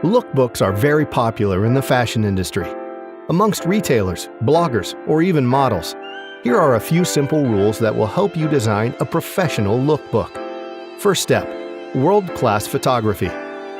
Lookbooks are very popular in the fashion industry, amongst retailers, bloggers, or even models. Here are a few simple rules that will help you design a professional lookbook. First step, world-class photography.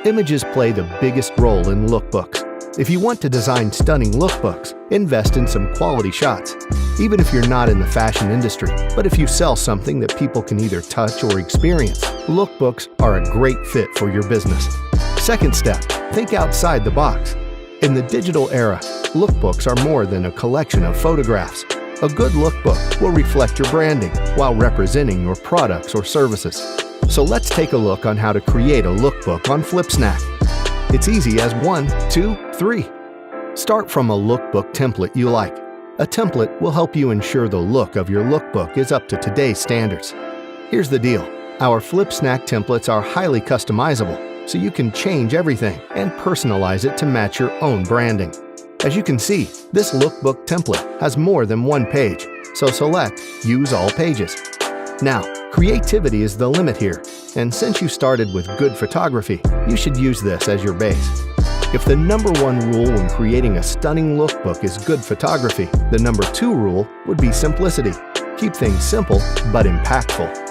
Images play the biggest role in lookbooks. If you want to design stunning lookbooks, invest in some quality shots. Even if you're not in the fashion industry, but if you sell something that people can either touch or experience, lookbooks are a great fit for your business. Second step, think outside the box. In the digital era, lookbooks are more than a collection of photographs. A good lookbook will reflect your branding while representing your products or services. So let's take a look on how to create a lookbook on Flipsnack. It's easy as 1, 2, 3. Start from a lookbook template you like. A template will help you ensure the look of your lookbook is up to today's standards. Here's the deal. Our Flipsnack templates are highly customizable, so you can change everything and personalize it to match your own branding. As you can see, this lookbook template has more than one page, so select Use All Pages. Now, creativity is the limit here, and since you started with good photography, you should use this as your base. If the number one rule when creating a stunning lookbook is good photography, the number 2 rule would be simplicity. Keep things simple but impactful.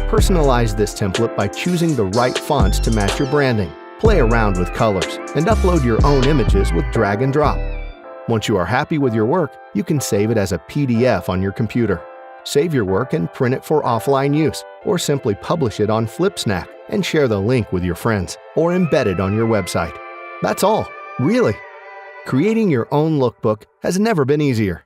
Personalize this template by choosing the right fonts to match your branding. Play around with colors and upload your own images with drag and drop. Once you are happy with your work, you can save it as a PDF on your computer. Save your work and print it for offline use, or simply publish it on Flipsnack and share the link with your friends, or embed it on your website. That's all, really. Creating your own lookbook has never been easier.